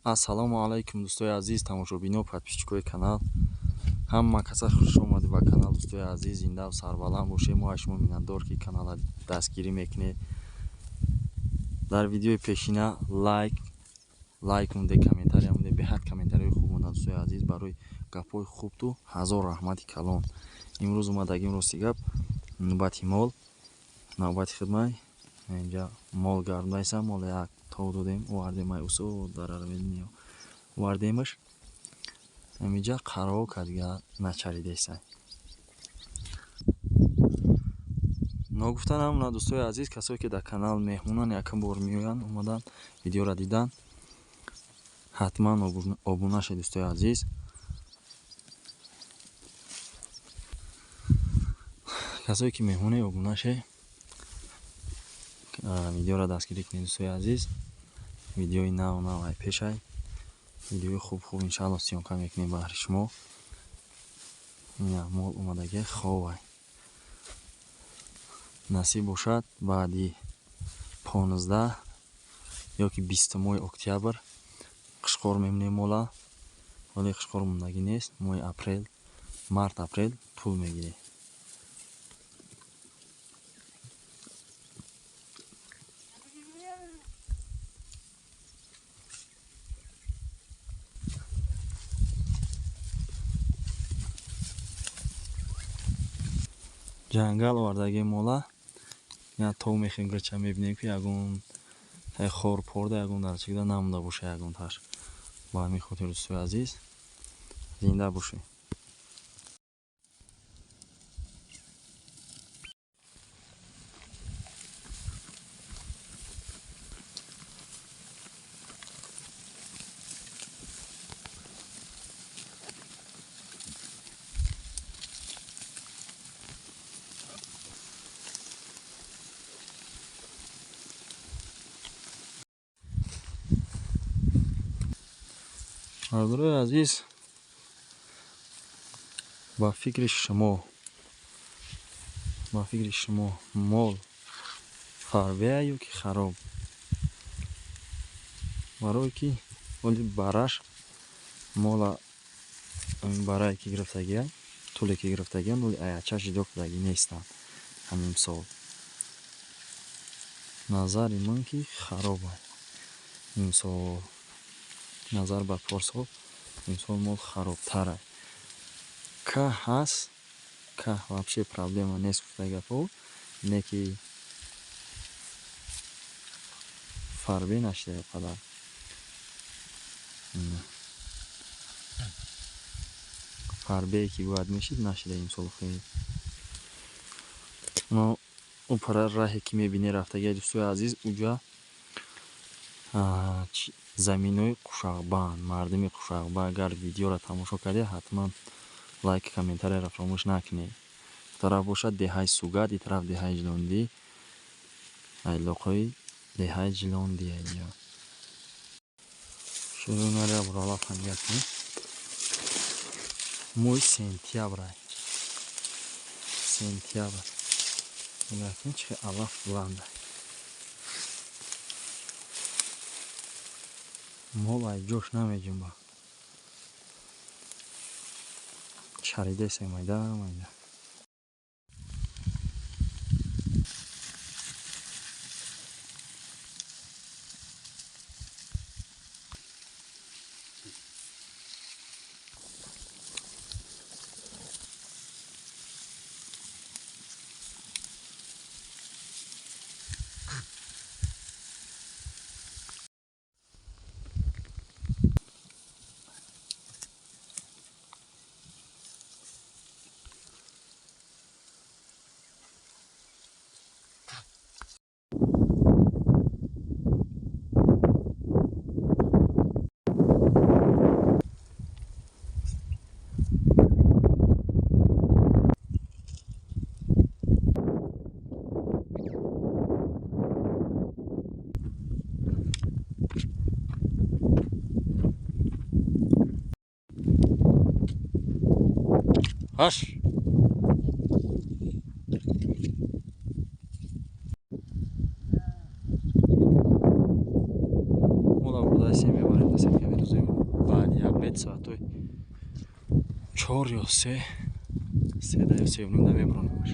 Ассалому алайкум дӯстои азиз, тамошобино, подписчикои канал. Ҳама каса хуш омадед ба канал дӯстои азиз. Зиндав сарбаланд бошед. Мо шумо миннатдор ки канала дастгирӣ мекунед. Дар видеои пешина лайк мунде, комментария мунде, беҳад комментарияи хуб мунда дӯстои азиз. Барои гапҳои хубту ҳазор раҳмати калон. Имрӯз омадагим рости гап нӯбати мол, навбати хидмат. Инҷа мол гардайса, мол як тов додем, овардем ай усо дарарвелниё. Овардемаш. Амиҷа қаро кадга начаридеса. Ногуфта намуна дӯстои азиз, касое ки дар канал меҳмонан, якам бор меоянд, омадан видеоро дидан, ҳатман обуна шед дӯстои азиз. Касое ки меҳмонед, обуна шед. Видеоро дастгирӣ кунед дӯстои азиз. Видеои нав ай пешай. Видеои хуб иншаалло сиёмка мекунем баҳри шумо. Ина мол омадаги ховай. Насиб бошад баъди 15 ёки 20 моҳи октябр қишқор мемонем мола. Вале қишқор мондагӣ нест. Моҳи апрел, март апрел тӯл мегирем. Ҷангал овардаги мола. Я тов мехем гирча мебинем ки ягон хор порда, ягон дарчагда намонда боша ягон таш. Ба ҳамин хотир дӯстои азиз, зинда бошед. Бардорои азиз, ба фикри шумо мол фарбеа ёки хароб? Барое ки оли бараш мола барае ки гирифтагия, тӯле ки гирифтагия, оли аяча ҷудо кардагӣ нестанд ҳамин сол. Назари ман ки хароб аст имсол. Назар ба порсол имсол мол харобтар аст. Каҳ ҳаст, каҳ вообще проблема нест гуфтаи гапҳо. Не ки фарбе нашида қадар. Фарбее ки бояд мешид нашида имсол хеле. Но упара раҳе ки мебинед рафтагия дӯстои азиз, уҷа заминои қушағбанд, мардуми қушағба. Агар видеоро тамошо кардед, ҳатман лайк, комментарияро фаромӯш накунед. Тараф бошад деҳаи Сугад, и тараф деҳаи Ҷилондӣ. Айлоқои деҳаи Ҷилондӣ аҷа. Шӯрунария бурала фангакни. Моҳи сентябр ай. Сентябр. Нигакни чӣ алаф буланд ай. Мол ай ҷош намеҷунба. Чаридасе майда. Аш. Мола бурда семя варим, десятка шояд соатҳои 4 ё 3 3 ё 3 мебаронамаш.